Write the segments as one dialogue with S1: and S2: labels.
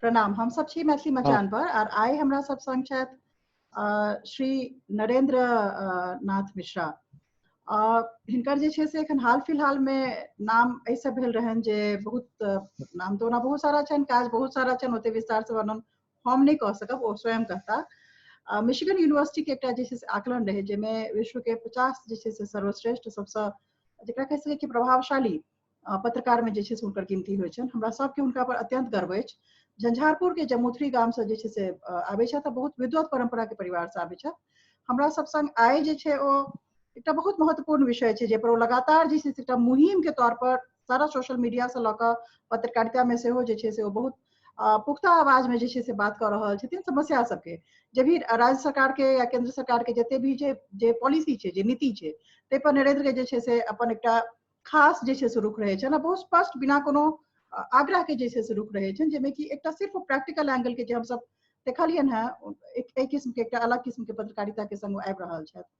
S1: प्रणाम। हम सब छी मैथिली
S2: हाँ
S1: मचान पर और आइ हमरा सब संग छथि श्री नरेंद्र नाथ मिश्रा। हिनकर जे छै से एखन हाल फिलहाल में नाम ऐसे भेल रहन जे बहुत नाम तो ओना बहुत सारा छन, काज बहुत सारा छन, ओते विस्तार से वर्णन हम नहीं कह सकब, ओ स्वयं कहता। मिशिगन यूनिवर्सिटी के एकटा जे छै से आकलन रहे जेमे विश्व के 50 जे छै से सर्वश्रेष्ठ सबसे जेकरा कह सकै कि प्रभावशाली पत्रकार में जे छै से हुनकर गिनती होइ छन। हमरा सबके हुनका पर अत्यंत गर्व अछि। झंझारपुर के जमुथरी गाम से जे छै से आबै छथि, बहुत विद्वत परंपरा के परिवार से आबै छथि। हमरा सब संग आइ जे छै ओ एकटा बहुत महत्वपूर्ण विषय छै जे पर ओ लगातार जे छै से एकटा मुहिम के तौर पर सारा सोशल मीडिया से लऽ कऽ पत्रकारिता में सेहो जे छै से ओ बहुत पुख्ता आवाज में जे छै से बात कर रहल छथिन समस्या सबके। जे भी राज्य सरकार के या केंद्र सरकार के जते भी जे पॉलिसी छै, जे नीति छै, तै पर नरेंद्र के जे छै से अपन एकटा खास जे छै से रुख रहे छन, बहुत स्पष्ट बिना कोनो आग्रह के जे छै से रुख रहे छन, जेमे कि एकटा सिर्फ प्रैक्टिकल एंगल के जे हम सब देखलियन है, एक किस्म के एकटा अलग किस्म के पत्रकारिता के संग आबि रहल छथि।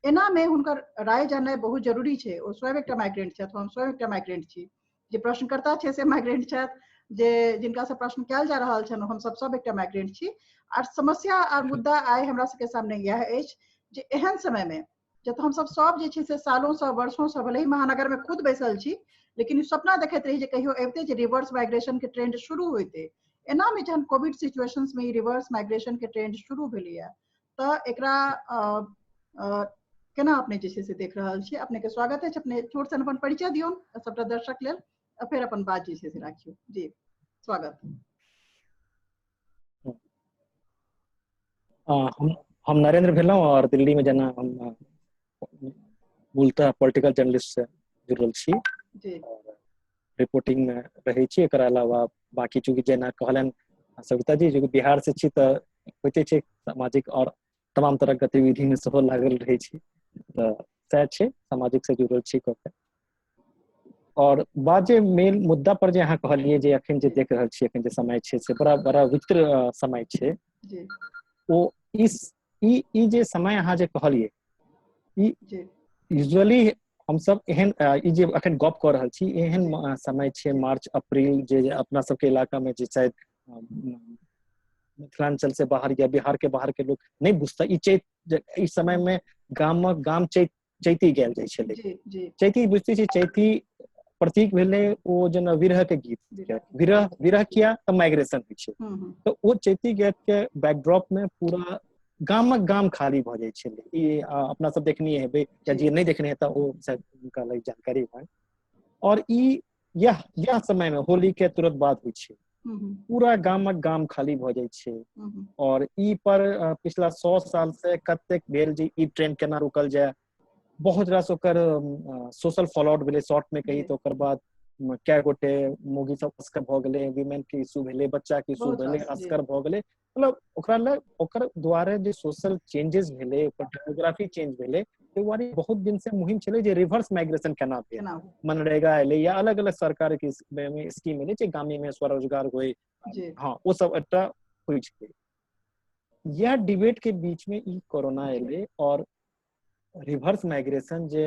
S1: एना में हुनकर राय जाननाइ बहुत जरूरी छै। ओ स्वयं एकटा माइग्रेंट छथि, हम स्वयं एकटा माइग्रेंट छी। जे प्रश्नकर्ता छै से माइग्रेंट छथि, जे जिनका से प्रश्न कयल जा रहल छन हम सब एकटा माइग्रेंट छी। और समस्या और मुद्दा आइ हमरा सबके सामने यह अछि जे एहन समय में जब हम सब जे छै से सालों से वर्षों से भले ही महानगर में खुद बैसल छी, लेकिन सपना देखैत रही जे कहियो अबिते जे रिवर्स माइग्रेशन के ट्रेंड शुरू होइते। एना में जहन कोविड सिचुएशंस में रिवर्स माइग्रेशन के ट्रेंड शुरू भेलैया तऽ एकरा केना अपने जे छै से देख रहल छी? अपने के स्वागत है। अपने छोट सन अपन परिचय दियौन सबटा दर्शक लेल, फिर अपन बात जे छै से राखियो। जी स्वागत।
S2: हम नरेंद्र भेलौं और दिल्ली में जना हम मूलतः पॉलिटिकल जर्नलिस्ट से जुड़ल छी
S1: जी
S2: और रिपोर्टिंग में रहे छी। एकर अलावा बाकी चूंकि जेना कहलन सविता जी जो बिहार से छी तऽ होते छै सामाजिक और तमाम तरह गतिविधि में सेहो लागल रहे छी, तऽ सएह छै सामाजिक से जुड़ल छी कऽ। और बात जे मेन मुद्दा पर जे अहाँ कहलिए जे अखन जे देख रहल छी, अखन जे समय छै से बड़ा विचित्र समय छै।
S1: जी
S2: ओ ई जे समय अहाँ जे कहलिए ई
S1: जी
S2: यूजुअली हम सब एहन ई जे अखन गप कऽ रहल छी एहन समय छै मार्च अप्रैल जे अपना सबके इलाका में जे शायद मिथिलांचल से बाहर या बिहार के बाहर के लोग नहीं बुझता। ई चैत इस समय में गाम चैती गेल जाइ छलै।
S1: जी जी
S2: चैती बुझते छी, चैती प्रतीक भेले ओ जेना विरह के गीत के, विरह किया तऽ माइग्रेशन होइ छै। तऽ ओ चैती गीत के बैकड्रॉप में पूरा गाम खाली भऽ जाइ छलै। ई अपना सब देखनिए हेबै या जे नहीं देखने हेता ओ शायद उनका लग जानकारी है। और ई यह समय में होली के तुरंत बाद होइ छै, पूरा गाम खाली भऽ जाइ छै। और ई पर पिछला 100 साल से कतेक भेल जे ई ट्रेंड केना रुकल जाय, बहुत रास ओकर सोशल फॉलोआउट भेलै। शॉर्ट में कही तो ओकर बाद कै गोटे मौगी सब असकर भऽ गेलै, वीमेन के इशू भेलै, बच्चा के इशू भेलै, असकर भऽ गेलै। मतलब ओकरा लग ओकर द्वारा जे सोशल चेंजेस भेलै, ओकर डेमोग्राफी चेंज भेलै, ताहि दुआरे बहुत दिन से मुहिम छलै जे रिवर्स माइग्रेशन केना भेल। मनरेगा एलै या अलग अलग सरकार के स्कीम एलै जे गामी में स्वरोजगार होय, हाँ वो सब एकटा होइ छै। यह डिबेट के बीच में ई कोरोना एलै और रिवर्स माइग्रेशन जे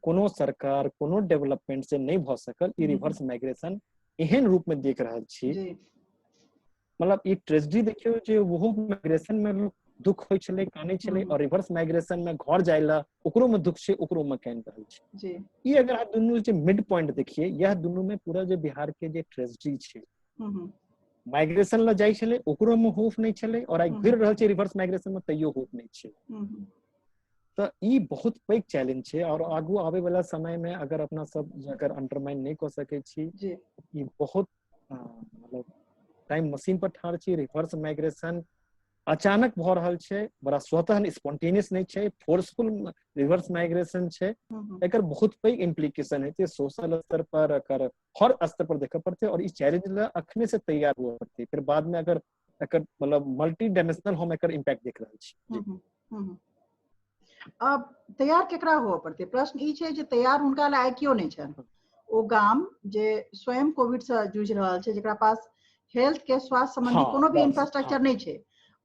S2: कोनो सरकार कोनो डेवलपमेंट से नहीं भऽ सकल, ई रिवर्स माइग्रेशन एहन रूप में देख रहल छी। मतलब ई ट्रेजेडी देखियो जे वो माइग्रेशन में लोग दुख होइ छलै, कानै छलै, और रिवर्स माइग्रेशन में घर जाइला ओकरो में दुख छै, ओकरो में कानि रहल छै। ई अगर आप दुनू जे मिड पॉइंट देखिए, यह दुनू में पूरा जे बिहार के जे ट्रेजेडी छै, माइग्रेशन ला जाइ छलै ओकरो में होप नहीं छलै, और आइ घुरि रहल छै रिवर्स माइग्रेशन में तैयो होप नहीं छै। तऽ ई बहुत पैघ चैलेंज छै। और आगू आबै वाला समय में अगर अपना सब अगर अंडरमाइन नहीं कऽ सकै छी, ई बहुत मतलब टाइम मशीन पर ठाढ़ छी। रिवर्स माइग्रेशन अचानक भऽ रहल छै, बड़ा स्वतः स्पॉन्टेनियस नहीं छै, फोर्सफुल रिवर्स माइग्रेशन छै। एकर बहुत पैघ इम्प्लीकेशन हेतै सोशल स्तर पर, एकर हर स्तर पर देखऽ पड़तै। और इस चैलेंज ला अखने से तैयार हुआ पड़तै, फिर बाद में अगर एकर मतलब मल्टी डायमेंशनल हम एकर इम्पैक्ट देख रहल छी।
S1: अब तैयार केकरा हुआ पड़ते? प्रश्न ई छै जे तैयार हुनका ला आइ क्यों नहीं छन। ओ गाम जे स्वयं कोविड से जूझ रहल छै, जेकरा पास हेल्थ के स्वास्थ्य संबंधी कोनो भी इंफ्रास्ट्रक्चर नहीं छै,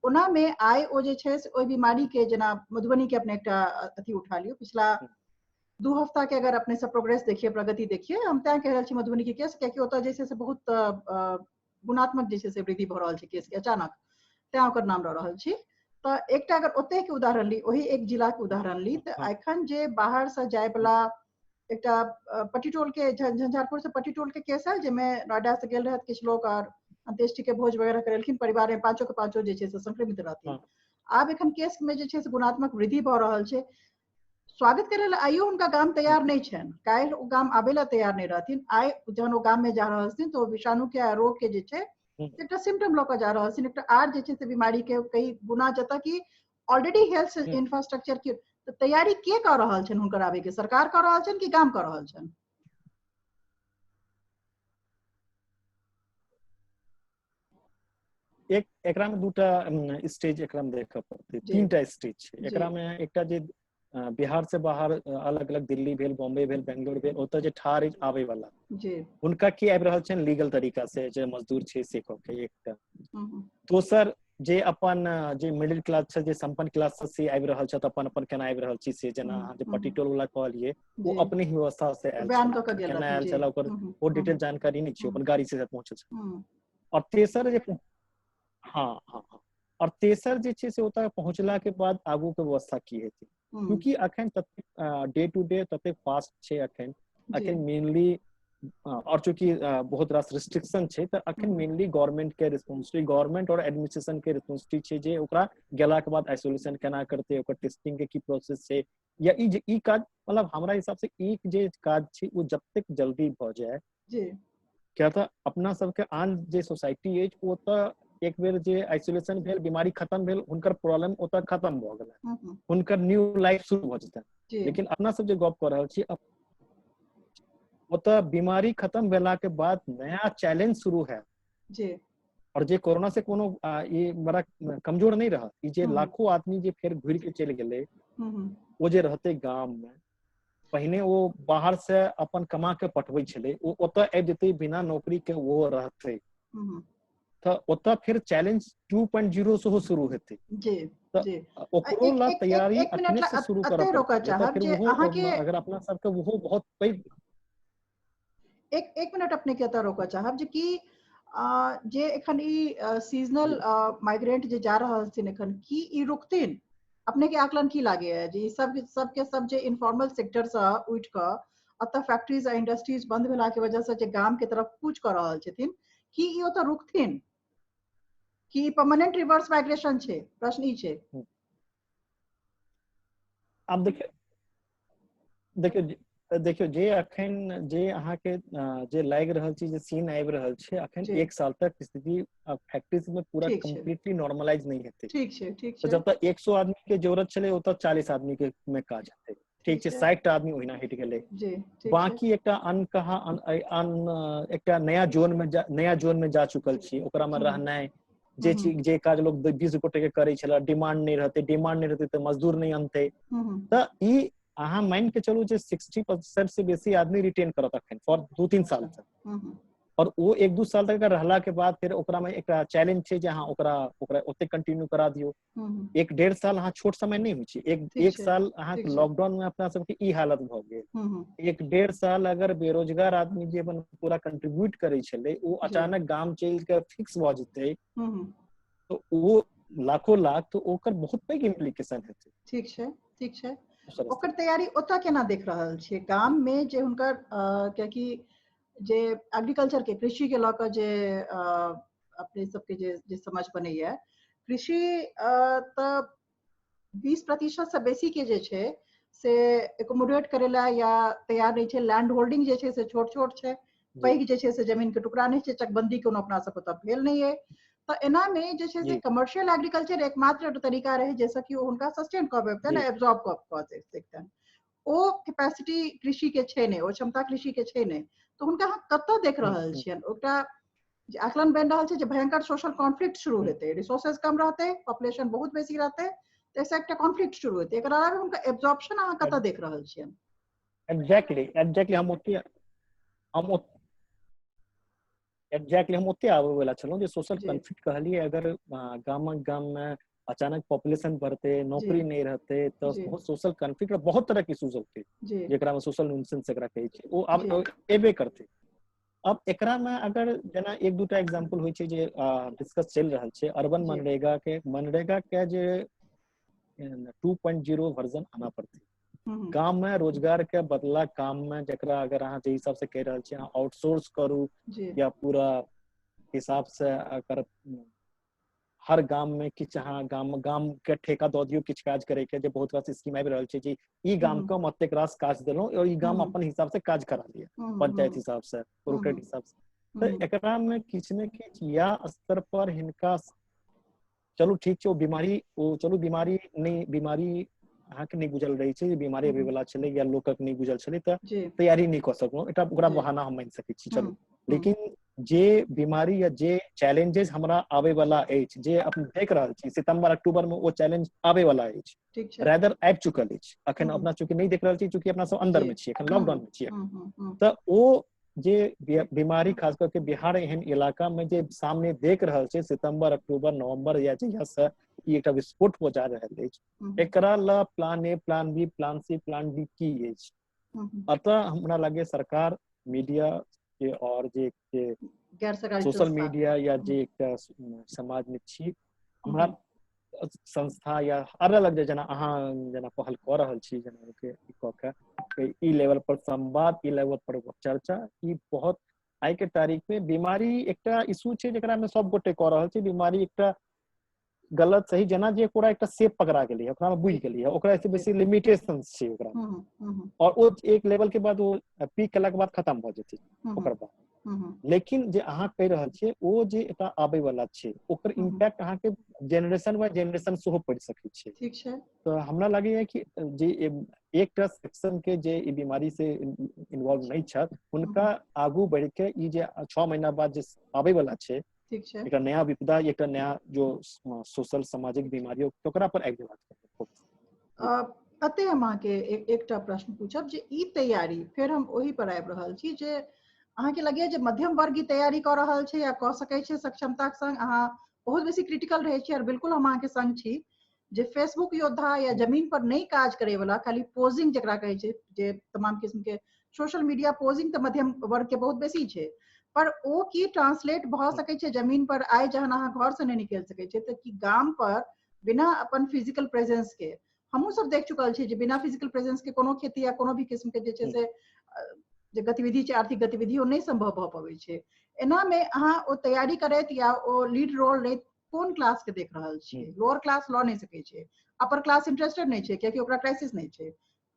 S1: ओना में आइ ओ जे छै से ओइ बीमारी के, जेना मधुबनी के अपने एकटा अथी उठा लियो, पिछला 2 हफ्ता के अगर अपने सब प्रोग्रेस देखिए, प्रगति देखिए, हम तैं कह रहल छी मधुबनी के केस, कियाकि ओतऽ जे छै से बहुत गुणात्मक जे छै से वृद्धि भऽ रहल छै केस के अचानक, तें ओकर नाम लऽ रहल छी। तऽ एकटा अगर ओतहि के उदाहरण ली, ओही एक जिला के उदाहरण ली, तऽ एखन जे बाहर से जाय वाला एकटा पट्टीटोल के झंझारपुर से पट्टीटोल के केस है, जेमे नोएडा से गेल रहत किछु लोग और अंत्येष्टि के भोज वगैरह करेलखिन, परिवार में पांचों के पांचों जे छै से संक्रमित रहथिन। आब एखन केस में जे छै से गुणात्मक वृद्धि भऽ रहल छै। स्वागत करे ला आइयो उनका गाम तैयार नहीं छन, काल्हि ओ गाम आबे ला तैयार नहीं रहथिन। आइ जहन ओ गाम में जा रहल छथिन तो विषाणु के रोग के जे छै एकटा सिम्टम लऽ कऽ जा रहल छथिन, एकटा आर जे छै से बीमारी के कई गुना, जतऽ कि ऑलरेडी हेल्थ इंफ्रास्ट्रक्चर के तैयारी के कर रहल छन हुनकर आबे के, सरकार कर रहल छन कि गाम कर रहल छन?
S2: एक एकरा में दूटा स्टेज एकरा में देखऽ पड़तै, तीनटा स्टेज छै एकरा में। एकटा जे बिहार से बाहर अलग अलग दिल्ली भेल, बॉम्बे भेल, बेंगलोर भेल, ओतऽ जे ठार आबै वाला हुनका की आबि रहल छनि लीगल तरीका से, जे मजदूर छै से कऽ के एकटा। दोसर जे अपन जे मिडिल क्लास छै, जे संपन्न क्लास से आबि रहल छथि, अपन अपन केना आबि रहल छी से, जेना अहाँ जे पट्टीटोल वाला कहलिए वो अपने ही व्यवस्था से आयल छल, केना आयल छल ओकर वो डिटेल जानकारी नहीं छै, अपन गाड़ी से पहुंचल छै। और तेसर जे हाँ हाँ हाँ, और तेसर जे छै से ओतऽ पहुंचला के बाद आगू के व्यवस्था की हेतै, क्योंकि अखन ततेक डे टू डे ततेक फास्ट छै अखन मेनली, और चूंकि बहुत रास रिस्ट्रिक्शन छै, तऽ अखन मेनली गवर्नमेंट के रिस्पांसिबिलिटी, गवर्नमेंट और एडमिनिस्ट्रेशन के रिस्पांसिबिलिटी छै, जे ओकरा गेला के बाद आइसोलेशन केना करते, ओकर टेस्टिंग के की प्रोसेस छै, या ई काज, मतलब हमरा हिसाब से एक जे काज छै वो जतेक जल्दी भऽ जाए, क्या तऽ अपना सबके आन जे सोसाइटी अछि ओ तऽ एक बेर जे आइसोलेशन भेल, बीमारी खत्म भेल, हुनकर प्रॉब्लम ओतऽ खत्म भऽ गेलै, हुनकर न्यू लाइफ शुरू भऽ जेतै। लेकिन अपना सब जे गप कऽ रहल छी, ओतऽ बीमारी खत्म भेला के बाद नया चैलेंज शुरू है जी। और जे कोरोना से कोनो ये बड़ा कमजोर नहीं रहा, जे लाखों आदमी जे फिर घुर के चलि गेले, वो जे रहते गांव में, पहिने वो बाहर से अपन कमा के पठबै छले, वो ओतऽ आबि जेतै बिना नौकरी के वो रहते, तऽ ओतऽ फिर चैलेंज 2.0 से शुरू हेतै जी जी। ओकरो ला तैयारी अपने से शुरू करऽ पड़तै, फिर वो अगर अपना सबके वो बहुत पैघ।
S1: एक मिनट अपने के एतऽ रोकऽ चाहब जे कि जे एखन ई सीजनल माइग्रेंट जे जा रहल छथिन एखन, की ई रुकथिन? अपने के आकलन की लागे है जे सब जे इनफॉर्मल सेक्टर से उठ कऽ अतः फैक्ट्रीज आ इंडस्ट्रीज बंद भेला के वजह से जे गाम के तरफ कूच कर रहल छथिन, की ई ओतऽ रुकथिन कि परमानेंट रिवर्स माइग्रेशन छै? प्रश्न ई छै।
S2: अब देखियो जे अखन जे अहाँ के जे लागि रहल छै, जे सीन आबि रहल छै अखन, एक साल तक स्थिति फैक्ट्रीज में पूरा कंप्लीटली नॉर्मलाइज नहीं हेतै। ठीक छै। तो जब तक 100 आदमी के जरूरत छले, ओतऽ 40 आदमी के में काज हेतै, ठीक छै। 60 टा आदमी ओहिना हटि गेलै, बाकी एकटा अनकहा एकटा नया जोन में जा चुकल छी, ओकरा में रहनाइ, जे काज लोग 20 गोटे के करे छला, डिमांड नहीं रहते तो मजदूर नहीं अनते, तऽ ई अहाँ मान के चलू जे 60% से बेसी आदमी रिटेन करत अखन फॉर 2-3 साल तक, और वो 1-2 साल तक रहला के बाद फिर ओकरा में एक चैलेंज छै जे अहाँ ओकरा ओते कंटिन्यू करा दियो। 1-1.5 साल अहाँ छोट समय नहीं होइ छै, एक साल अहाँ लॉकडाउन में अपना सबके ई हालत भऽ गेल, 1-1.5 साल अगर बेरोजगार आदमी जे अपन पूरा कंट्रीब्यूट करे छले, वो अचानक गाम चलि के फिक्स भऽ जेतै, तो वो लाखों लाख, तो ओकर बहुत पैघ इम्प्लीकेशन हेतै। ठीक छै। ओकर तैयारी ओतऽ केना देख रहल छियै गाम में, जे हुनकर कियाकि जे एग्रीकल्चर के, कृषि के लऽ कऽ जे अपने सबके जे समझ बनैया, कृषि तऽ 20% से बेसी के जे छै से एकोमोडेट करे ला या तैयार नहीं छै। लैंड होल्डिंग जे छै से छोट छै, पैघ जे छै से जमीन के टुकड़ा नहीं छै, चकबंदी कोनो अपना सब ओतऽ भेल नहीं है। तो एना में जे छै से कमर्शियल एग्रीकल्चर एकमात्र तरीका रहे जैसे कि हुनका सस्टेन कऽ पेतै ना, एब्जॉर्ब कऽ सकतै। ओ कैपेसिटी कृषि के छै नहीं, ओ क्षमता कृषि के छै नहीं, तो हुनका अहाँ कतऽ देख रहल छियनि? ओकरा जे आकलन बनि रहल छै जे भयंकर सोशल कॉन्फ्लिक्ट शुरू हेतै, रिसोर्सेज कम रहतै, पॉपुलेशन बहुत बेसी रहतै, तो ऐसा एकटा कॉन्फ्लिक्ट शुरू हेतै। एकरा अलावा हुनका एब्जॉर्प्शन अहाँ कतऽ देख रहल छियनि? एग्जैक्टली हम ओते आबै वाला छलहुँ, जे सोशल कॉन्फ्लिक्ट कहलिए, अगर गाम में अचानक पॉपुलेशन बढ़ते, नौकरी नहीं रहते, तो बहुत सोशल कॉन्फ्लिक्ट और बहुत तरह के इश्यूज होते, जेकरा में सोशल नुनसेंस एकरा कहै छै, वो अब एबे करते। अब एकरा में अगर जना एक दूटा एग्जांपल होय छै जे डिस्कस चल रहल छै, अर्बन मनरेगा के जे 2.0 वर्जन आना पड़ती, गांव में रोजगार के बदला काम में जकरा अगर अहाँ जे हिसाब से कह रहल छी अहाँ आउटसोर्स करू या पूरा हिसाब से अगर हर गांव में किछ अहाँ गांव के ठेका दऽ दियौ किछ काज करे के, जे बहुत रास स्कीम आबि रहल छै जे ई गांव के मतेक रास काज देलौ और ई गांव अपन हिसाब से काज करा लिया, पंचायत हिसाब से, प्रोक्रेट हिसाब से। तो एकरा में किछ ने किछ या स्तर पर हिनका चलू ठीक छै, बीमारी अहाँ के नहीं बुझल रही छै, बीमारी अबै वाला छलै या लोकक नहीं बुझल छलै त तैयारी नहीं क सकलौ, एटा ओकरा बहाना हम मान सकै छी, चलू। लेकिन जे बीमारी या जे चैलेंजेस हमरा आवे वाला अछि, जे अपन देख रहल छी सितंबर अक्टूबर में वो चैलेंज आवे वाला अछि, रादर आबि चुकल अछि, अखन अपना चूंकि नहीं देख रहल छी चूंकि अपना सब अंदर में छी, अखन लॉकडाउन में छी, त ओ जे बीमारी खास करके बिहार एहन इलाका में जे सामने देख रहल छै सितंबर अक्टूबर नवंबर या जहिया से ई एकटा विस्फोट हो जा रहल अछि, एकरा ला plan A, plan B, plan C, plan D की अछि। अतः हमरा लगे सरकार, मीडिया के और जे सोशल मीडिया या जे एकटा समाज में छी, हमरा संस्था या अलग अलग जना अहाँ जना पहल कऽ रहल छी, जना के कऽ के ई लेवल पर संवाद, ई लेवल पर चर्चा, ई बहुत आइ के तारीख में बीमारी एकटा इशू छै जेकरा में सब गोटे कऽ रहल छै, बीमारी एकटा गलत सही जना जे पूरा एकटा सेप पकड़ा गेलै, ओकरा में बुझि गेलै, ओकरा से बेसी लिमिटेशंस छै ओकरा में, और ओ एक लेवल के बाद वो पीक केला के बाद खत्म भ जेतै ओकर बाद। लेकिन जे अहाँ कहि रहल छियै ओ जे एटा आबै वाला छै ओकर इम्पैक्ट अहाँ के जनरेशन बाय जनरेशन सेहो पड़ि सकै छै।
S1: ठीक छै।
S2: तो हमरा लगैया कि जे एकटा सेक्शन के जे ई बीमारी से इन्वॉल्व नहीं छथि हुनका आगू बढ़ के ई जे 6 महीना बाद जे आबै वाला छै,
S1: ठीक छै,
S2: एक नया विपदा, एक नया जो सोशल सामाजिक बीमारी ओकरा पर आबि जेबाक।
S1: अते हम अहाँके एकटा प्रश्न पूछब जे ई तैयारी फेर हम ओही पर आबि रहल छी जे अहाँके लगैया जे मध्यम वर्ग ई तैयारी कऽ रहल छै या कऽ सकै छै सक्षमताक संग, अहाँ बहुत बेसी क्रिटिकल रहै छी और बिल्कुल हम अहाँके संग छी जे फेसबुक योद्धा या जमीन पर नहीं काज करे वाला खाली पोजिंग जकरा कहै छै, जे तमाम किस्म के सोशल मीडिया पोजिंग तऽ मध्यम वर्ग के बहुत बेसी छै, पर ओ की ट्रांसलेट भऽ सकै छै जमीन पर आइ जहन अहाँ घर से नहीं निकल सकै छै तऽ कि गाम पर बिना अपन फिजिकल प्रेजेंस के, हमहूँ सब देख चुकल छी जे बिना फिजिकल प्रेजेंस के कोनो खेती या कोनो भी किस्म के जे छै से जे गतिविधि छै, आर्थिक गतिविधि ओ नहीं संभव भऽ पबै छै। एना में अहाँ ओ तैयारी करैत या ओ लीड रोल लैत कोन क्लास के देख रहल छियै? लोअर क्लास लऽ नहीं सकै छै, अपर क्लास इंटरेस्टेड नहीं छै कियाकि ओकरा क्राइसिस नहीं छै,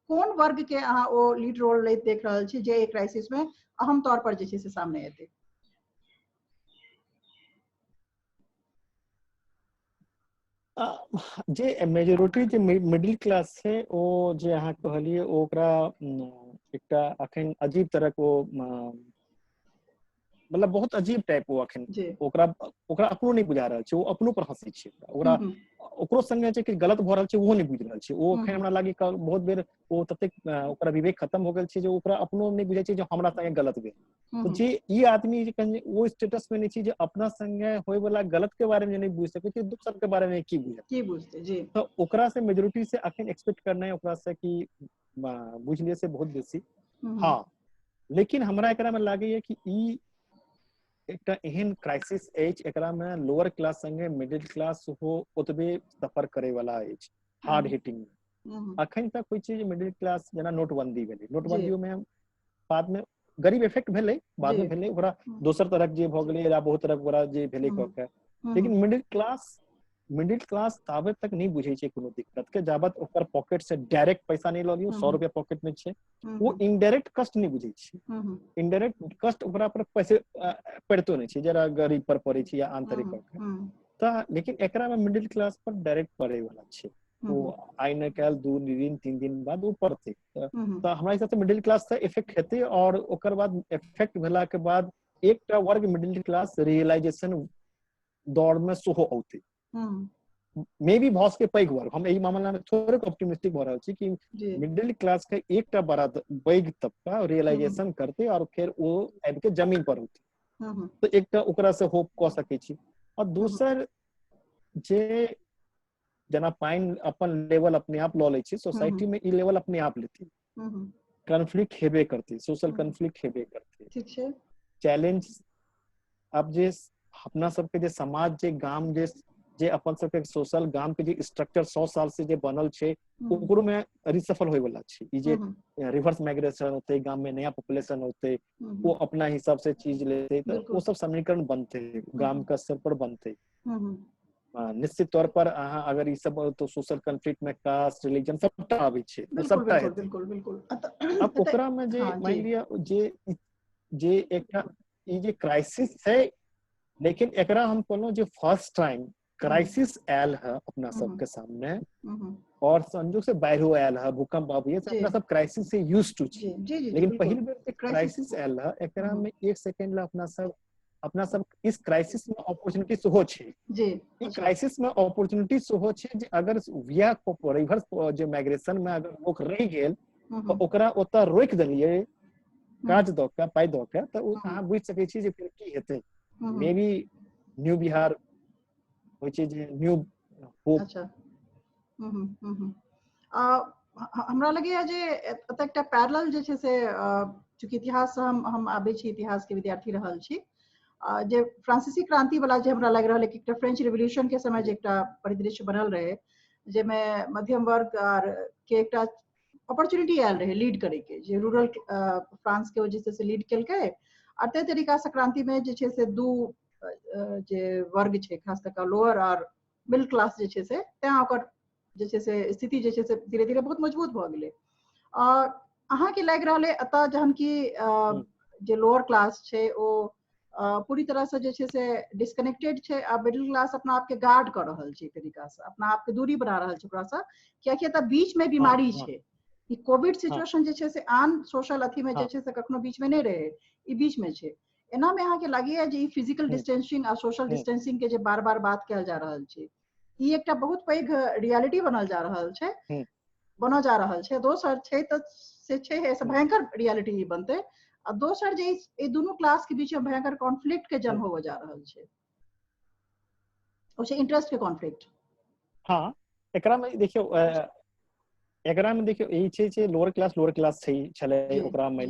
S1: कोन वर्ग के अहाँ ओ लीड रोल लैत देख रहल छी जे क्राइसिस में अहम तौर पर जे छै से सामने एतै?
S2: जे मेजोरिटी जे मिडिल क्लास छै ओ जे अहाँ कहलिए ओकरा एकटा अखन अजीब तरह के मतलब बहुत अजीब टाइप वो अखन ओकरा अपनो नहीं बुझा रहल छै, वो अपनो पर हंसी छै, ओकरा ओकरो संगे छै कि गलत भ रहल छै ओहो नहीं बुझ रहल छै, वो अखन हमरा लागी बहुत बेर वो ततेक ओकरा विवेक खत्म हो गेल छै जे ओकरा अपनो नहीं बुझै छै जे हमरा संगे गलत भेल। तो जे ई आदमी जे कहीं वो स्टेटस में नहीं छै जे अपना संगे होय वाला गलत के बारे में नहीं बुझ सकै छै, दोसर के बारे में की
S1: बुझतै जी।
S2: तो ओकरा से मेजोरिटी से अखन एक्सपेक्ट करना ओकरा से कि बुझ लिए से बहुत बेसी। हाँ, लेकिन हमरा एकरा में लागैया कि ई एकटा एहन क्राइसिस अछि एकरा में लोअर क्लास संगे मिडिल क्लास हो ओतबे सफर करे वाला अछि, हार्ड हिटिंग में। अखन तक होय छै जे मिडिल क्लास जेना नोटबंदी भेलै, नोटबंदियो में बाद में गरीब इफेक्ट भेलै, बाद में भेलै, ओकरा दोसर तरह जे भ गेलै या बहुत तरह ओकरा जे भेलै क के, लेकिन मिडिल क्लास ताबत तक नहीं बुझे छै कोनो दिक्कत के जाबत ओकर पॉकेट से डायरेक्ट पैसा नहीं ल लियो, 100 रुपया पॉकेट में छै, वो इनडायरेक्ट कष्ट नहीं बुझे छै, इनडायरेक्ट कष्ट ओकरा पर पैसे पड़तो नहीं छै जरा गरीब पर पड़े छै या आंतरिक त, लेकिन एकरा में मिडिल क्लास पर डायरेक्ट पड़े वाला छै, वो आइ न काल्हि 2 दिन 3 दिन बाद वो पड़तै त हमरा हिसाब से मिडिल क्लास से इफेक्ट हेतै और ओकर बाद इफेक्ट भेला के बाद एकटा वर्ग मिडिल क्लास रियलाइजेशन दौड़ में सेहो औतै, मे बी भऽ सकै पैघ वर्ग, हम एहि मामला में थोड़े ऑप्टिमिस्टिक भऽ रहल छी कि मिडिल क्लास के एकटा बड़ा पैघ तबका रियलाइजेशन करते और फिर वो आबि के जमीन पर औतै, तो एकटा ओकरा से होप कऽ सकै छी। और दोसर जे जना पाइन अपन लेवल अपने आप लऽ लै छै, सोसाइटी में ई लेवल अपने आप लेतै, कॉन्फ्लिक्ट हेबे करतै, सोशल कॉन्फ्लिक्ट हेबे करतै।
S1: ठीक छै।
S2: चैलेंज अब जे अपना सबके जे समाज जे गाम जे अपन सबके सोशल गाम के जे स्ट्रक्चर 100 साल से जे बनल छे ओकरो में रिसफल होय वाला छे। ई जे रिवर्स माइग्रेशन होते, गाम में नया पॉपुलेशन होते, वो अपना हिसाब से चीज लेते, तो वो सब समीकरण बनते, गाम का स्तर पर बनते। निश्चित तौर पर अहाँ अगर ई सब तो सोशल कॉन्फ्लिक्ट में कास्ट रिलीजन सबटा आबै छे, सबटा है।
S1: बिल्कुल बिल्कुल।
S2: अब ओकरा में जे मान लिया जे एकटा ई जे क्राइसिस है, लेकिन एकरा हम कहलो जे फर्स्ट टाइम क्राइसिस आयल है अपना सबके सामने, और संजोग से बाढ़ो आयल है, भूकंप आबे से अपना सब क्राइसिस से यूज्ड टू छी। लेकिन पहिल बेर जे क्राइसिस आयल है, एकरा में एक सेकंड ला अपना सब इस क्राइसिस में अपॉर्चुनिटी सेहो छै जी। ई क्राइसिस में अपॉर्चुनिटी सेहो छै जे अगर विया को रिवर्स जे माइग्रेशन में अगर लोग रह गेल तो ओकरा ओता रोक देलिए काज द के पाई द के, तो अहाँ बुझ सकै छी जे फिर की हेतै। मे बी न्यू बिहार होय छै जे न्यू होप।
S1: अच्छा हमरा लगैया जे एतऽ एकटा पैरेलल जे छै से चूँकि इतिहास हम आबै छी, इतिहास के विद्यार्थी रहल छी, जे फ्रांसीसी क्रांति वाला जे हमरा लग रहल है कि एकटा फ्रेंच रिवॉल्यूशन के समय जे एकटा परिदृश्य बनल रहे, जेमे मध्यम वर्ग आर के एकटा अपॉर्चुनिटी आयल रहे लीड करे के, जे रूरल फ्रांस के वजह से लीड केलकै। और तै तरीका से क्रांति में जे छै से दू जे वर्ग छै, खास कर लोअर और मिडिल क्लास जे छै से तें ओकर जे छै से स्थिति जे छै से धीरे धीरे बहुत मजबूत भ गेलै। और अहाँ के लागि रहल है अतः जहन की जे लोअर क्लास छै ओ पूरी तरह से जे छै से डिस्कनेक्टेड छै, आ मिडिल क्लास अपना आप के गार्ड कर रहल छै, तरीका से अपना आप के दूरी बना रहल छै ओकरा से, कियाकि एतऽ बीच में बीमारी छै। ई कोविड सिचुएशन जे छै से आन सोशल अथी में जे छै से कखनो बीच में नहीं रहे, ई बीच में छै। एना में अहाँ के लागैया जे ई फिजिकल डिस्टेंसिंग आ सोशल डिस्टेंसिंग के जे बार बार बात कयल जा रहल छै, ई एकटा बहुत पैघ रियलिटी बनल जा रहल छै, बनल जा रहल छै। दोसर छै तऽ से छै ऐसे भयंकर रियलिटी ही बनते, आ दोसर जे ई दोनों क्लास के बीच में भयंकर कॉन्फ्लिक्ट के जन्म होवे जा रहल छै, ओ छै इंटरेस्ट के कॉन्फ्लिक्ट।
S2: हाँ, एकरा में देखियो ई छै लोअर क्लास छै छले, ओकरा में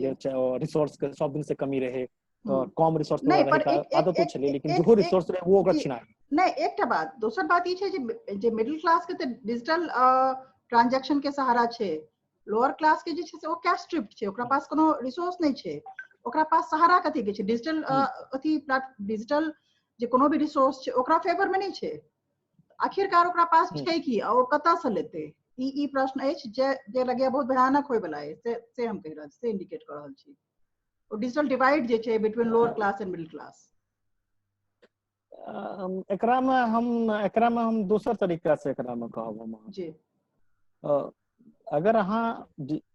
S2: रिसोर्स के सब दिन से कमी रहे, तो कम रिसोर्स
S1: नहीं पर
S2: आदतो छले, लेकिन जो रिसोर्स रहे वो ओकरा छिना।
S1: नहीं एकटा बात, दोसर बात ई छै जे मिडिल क्लास के त डिजिटल ट्रांजैक्शन के सहारा छै, लोअर क्लास के जे छै से ओ कैश स्ट्रिप्ट छै, ओकरा पास कोनो रिसोर्स नहीं छै, ओकरा पास सहारा कथि के छै, डिजिटल अथी डिजिटल जे कोनो भी रिसोर्स छै ओकरा फेवर में नहीं छै। आखिरकार ओकरा पास छै की, आ ओ कतऽ से लेतै, ई प्रश्न अछि जे लगैया बहुत भयानक होय वाला है, से हम कहि रहल छी, से इंडिकेट कर रहल छी। ओ डिजिटल डिवाइड जे छै between lower class and middle class,
S2: एकरा में हम दोसर तरीका से एकरा में कहब हम जी। अगर अहाँ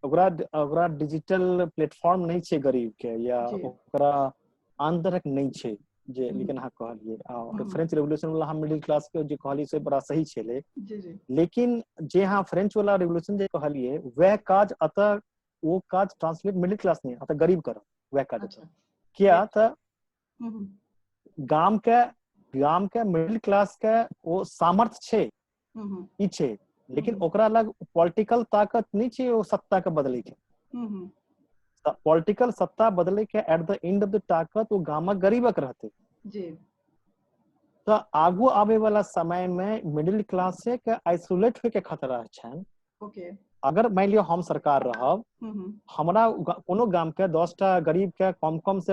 S2: ओकरा डिजिटल प्लेटफॉर्म नहीं छै गरीब के, या ओकरा आंतरिक नहीं छै जे, लेकिन अहाँ कहलिए फ्रेंच रेवोल्यूशन वाला हम मिडिल क्लास के जे कहलिए से बड़ा सही छले, लेकिन जे हाँ फ्रेंच वाला रेवोल्यूशन जे कहलिए वह काज अतः वो काज ट्रांसलेट मिडिल क्लास नहीं अतः गरीब कर वह काज। क्या था गाम के मिडिल क्लास के वो सामर्थ्य छै, ई छै, लेकिन ओकरा लग पॉलिटिकल ताकत नहीं छै वो सत्ता के बदले के। पॉलिटिकल सत्ता बदले के एट द एंड ऑफ द ताकत वो गामक गरीबक रहते जी। तो आगू आवे वाला समय में मिडिल क्लास से के आइसोलेट होय के खतरा छन। ओके, अगर मान लियो हम सरकार रहब, हमरा कोनो गाम के 10टा गरीब के कम से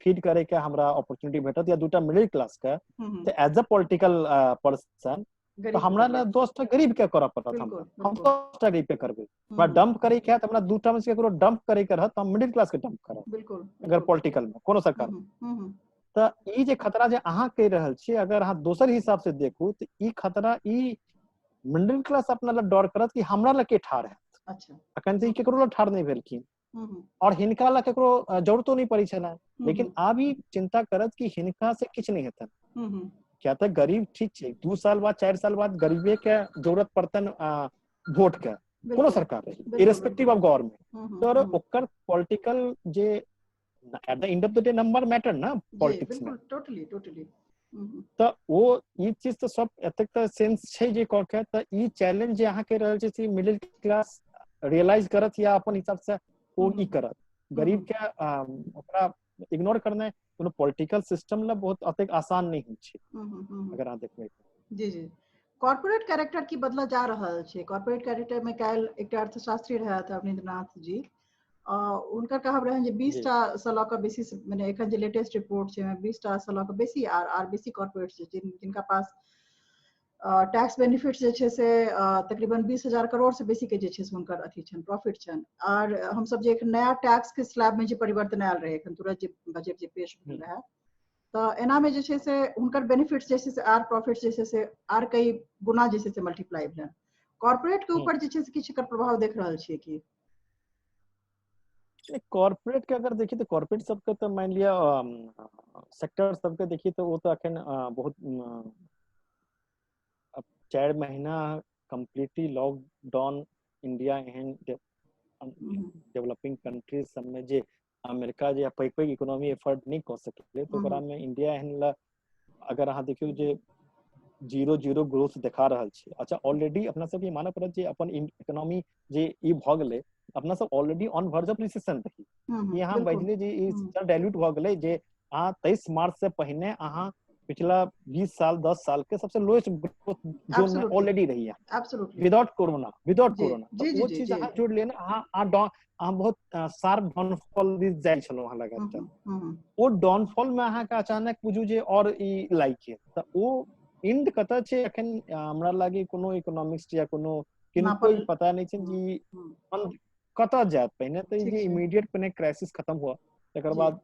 S2: फीड करे के हमरा अपॉर्चुनिटी भेटत, या 2टा मिडिल क्लास के, तो एज अ पॉलिटिकल पर्सन तो हमरा ले 10टा गरीब के करऽ पड़त, हम 10टा गरीब के करबे, हमरा डंप करे के त हमरा 2टा में से केकरो डंप करे के रहत, हम मिडिल क्लास के डंप करब, बिल्कुल अगर पॉलिटिकल में कोनो सरकार तो ई जे खतरा जे अहाँ कह रहल छी, अगर अहाँ दोसर हिसाब से देखू तो ई खतरा ई मिडिल क्लास अपना ला डर करत कि हमरा ला के ठाड़ है। अच्छा, अखन से केकरो ला ठाड़ नहीं भेलखिन, और हिनका ला केकरो जरूरतो नहीं पड़ी छला, लेकिन आब ई चिंता करत कि हिनका से किछ नहीं हेतन। क्या तो गरीब ठीक छै, 2 साल बाद 4 साल बाद गरीबे के जरूरत पड़तन वोट के, कोनो सरकार रही इरेस्पेक्टिव ऑफ गवर्नमेंट, तो ओकर पॉलिटिकल जे at the end of the day number matter ना पॉलिटिक्स में, टोटली तो वो ई चीज तो सब एतक त सेंस छै जे क के, त ई चैलेंज जे अहाँ के रहल छै से मिडिल क्लास रियलाइज करत या अपन हिसाब से ओ ई करत, गरीब के ओकरा इग्नोर करना कोनो पॉलिटिकल सिस्टम ला बहुत अतेक आसान नहीं होइ छै अगर अहाँ देखबै
S1: जी जी कॉर्पोरेट कैरेक्टर की बदला जा रहल छै कॉर्पोरेट कैरेक्टर में काल एकटा अर्थशास्त्री रहा था अवनींद्रनाथ जी उनकर कहब रहन जे 20 टा सलाह का बेसिस माने एखन जे लेटेस्ट रिपोर्ट छै 20 टा सलाह का बेसी आर बेसी कॉर्पोरेट छै जिनका पास टैक्स बेनिफिट्स जे छै से तकरीबन 20,000 करोड़ से बेसी के जे छै से हुनकर अथी छन प्रॉफिट छन और हम सब जे एक नया टैक्स के स्लैब में जे परिवर्तन आयल रहे एखन तुरंत जे बजट जे पेश भेल रहा तो एना में जे छै से हुनकर बेनिफिट्स जे छै से आर प्रॉफिट्स जे छै से आर कई गुना जे छै से मल्टीप्लाई भेल कॉर्पोरेट के ऊपर जे छै से किछ एकर प्रभाव देख रहल छियै की
S2: कॉर्पोरेट के अगर देखिए तो कॉर्पोरेट सबके तो मान लिया सेक्टर सबके देखिए तो वो तो अखन बहुत अब 4 महीना कम्प्लीटली लॉकडाउन इंडिया एहन डेवलपिंग कंट्रीज सब में जे अमेरिका जे पैघ पैघ इकोनॉमी एफर्ट नहीं कर सकले तो ओकरा में इंडिया एहन ला अगर अहाँ देखियो जे 0 ग्रोथ दिखा रहल छी अच्छा ऑलरेडी अपना सब के मानय पड़त जे अपन इकोनॉमी जे ई भ गेलै अपना सब already on verge of recession रही यहाँ बजले जे ई डाइल्यूट भ गेलै जे अहाँ 23 मार्च से पहले अहाँ पिछला 20 साल 10 साल के सबसे लोएस्ट ग्रोथ जोन में ऑलरेडी रही है विदाउट कोरोना तो वो चीज अहाँ जोड़ लेना अहाँ बहुत शार्प डाउनफॉल दिस जाय छलो अहाँ लगातार वो डाउनफॉल में अहाँ के अचानक बुझू जे और ई लाइक है त वो इंड कत छै एखन हमरा लागे कोनो इकोनॉमिक्स या कोनो किनको पता नहीं छै जी कत जात पहिने त जे इमीडिएट पहिने क्राइसिस खत्म हुआ तकर बाद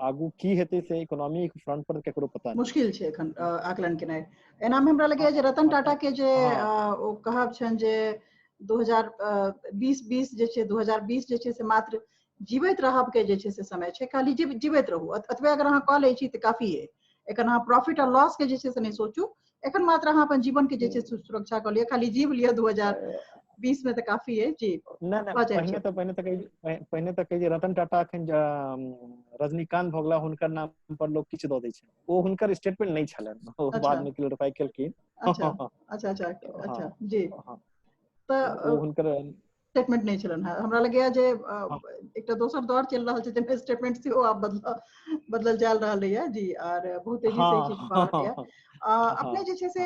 S2: आगू की हेतै से इकोनॉमी फ्रंट पर केकरो पता नहीं
S1: मुश्किल छै एखन आकलन केनाइ एना में हमरा लगे जे रतन टाटा के जे ओ कहब छन जे 2020 जे छै 2020 जे छै से मात्र जीवित रहब के जे छै से समय छै खाली जीवित रहू अथवा अगर अहाँ कह लै छी त काफी है एखन अहाँ प्रॉफिट और लॉस के जे छै से नहीं सोचू एखन मात्र अहाँ अपन जीवन के जे छै सुरक्षा क लिय खाली जीव लिय 2020 में त काफी है जी
S2: पहिने त कहि रतन टाटा अखन रजनीकांत भोगला हुनकर नाम पर लोग किछ द दै छै ओ हुनकर स्टेटमेंट नहीं छलन ओ बाद में क्लैरिफाई केलखिन
S1: अच्छा जी
S2: त ओ हुनकर
S1: स्टेटमेंट नहीं छलन हमरा लगे जे एकटा दोसर दौर चल रहल छै जे स्टेटमेंट से आप बदलल जा रहल है जी और बहुत तेजी से चीज भ रहल है अपने जे छै से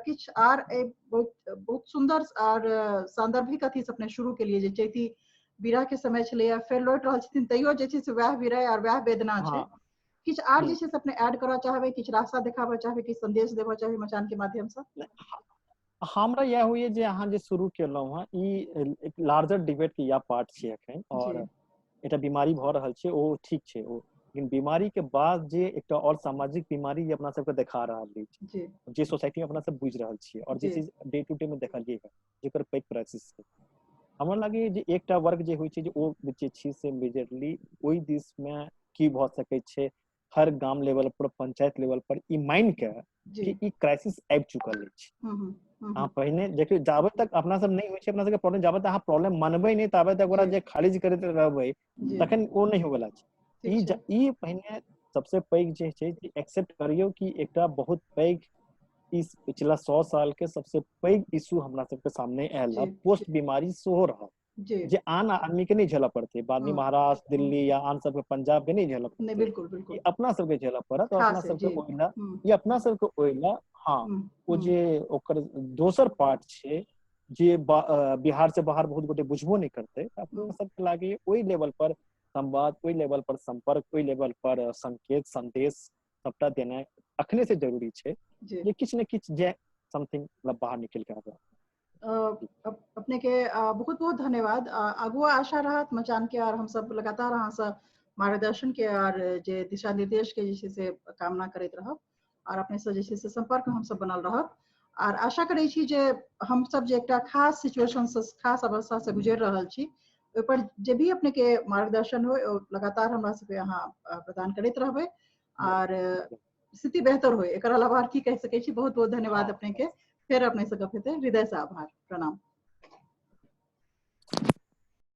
S1: किछ आर बहुत सुंदर और सांदर्भिक अथी से अपने शुरू के लिए जे चैती विरह के समय छले फेर लौट रहल छथिन तैयो जे छै से वह विरह और वह वेदना छै किछ आर जे छै से अपने ऐड करऽ चाहबै किछ रास्ता देखाबऽ चाहबै किछ संदेश देबऽ चाहबै मचान के माध्यम से
S2: हमरा यह हुई जे अहाँ जे शुरू केलौं हँ ई एक लार्जर डिबेट के या पार्ट छै एखन और एटा बीमारी भ रहल छै ओ ठीक छै ओ लेकिन बीमारी के बाद जे एकटा और सामाजिक बीमारी अपना सबके देखा रहल अछि जे सोसाइटी में अपना सब बुझ रहल छियै और जे चीज डे टू डे में देखलियै है जेकर पैघ क्राइसिस छै हमरा लागे जे एकटा वर्ग जे होइ छै जे ओ जे छी से मेजरली ओइ दिस में की भ सकै छै हर गांव लेवल पर पंचायत लेवल पर ई माइन के कि ई क्राइसिस आबि चुकल अछि अहाँ पहिने देखियौ जाबे तक अपना सब नहीं होइ छै अपना सबके प्रॉब्लम जाबे तक अहाँ प्रॉब्लम मानबै नहीं ताबे तक ओकरा जे खारिज करैत रहबै तखन ओ नहीं होवला छै ई पहिने सबसे पैघ जे छै कि एक्सेप्ट करियौ कि एकटा बहुत पैघ इस पिछला 100 साल के सबसे पैघ इशू हमरा सबके सामने आयल है पोस्ट बीमारी सेहो रहा जे आन आदमी के नहीं झेलऽ पड़ते बाद में महाराष्ट्र दिल्ली या आन सब पंजाब के नहीं झेलऽ पड़ते बिल्कुल अपना सबके झेलऽ पड़त और अपना सबके ओइला ये अपना सबके ओइला हाँ ओ जे ओकर दोसर पार्ट छै जे बिहार से बाहर बहुत गोटे बुझबो नहीं करते अपना सबके लागे ओइ लेवल पर संवाद ओइ लेवल पर संपर्क ओइ लेवल पर संकेत संदेश सबटा देना अखने से जरूरी छै जे किछ ने किछ जे समथिंग बाहर निकल के आबे
S1: अपने के बहुत बहुत धन्यवाद आगुआ आशा रहत मचान के और हम सब लगातार अहाँ से मार्गदर्शन के और जे दिशा निर्देश के जे से कामना करैत रहब और अपने से जे से संपर्क में हम सब बनल रहब और आशा करै छी जे हम सब जे एकटा खास सिचुएशन से खास अवस्था से गुजर रहल छी ओइ पर जे भी अपने के मार्गदर्शन होय लगातार हमरा सबके अहाँ प्रदान करैत रहबै और स्थिति बेहतर होय एकर अलावा की कह सकै छी बहुत बहुत धन्यवाद अपने के फिर अपने से गप हेतै हृदय से आभार प्रणाम।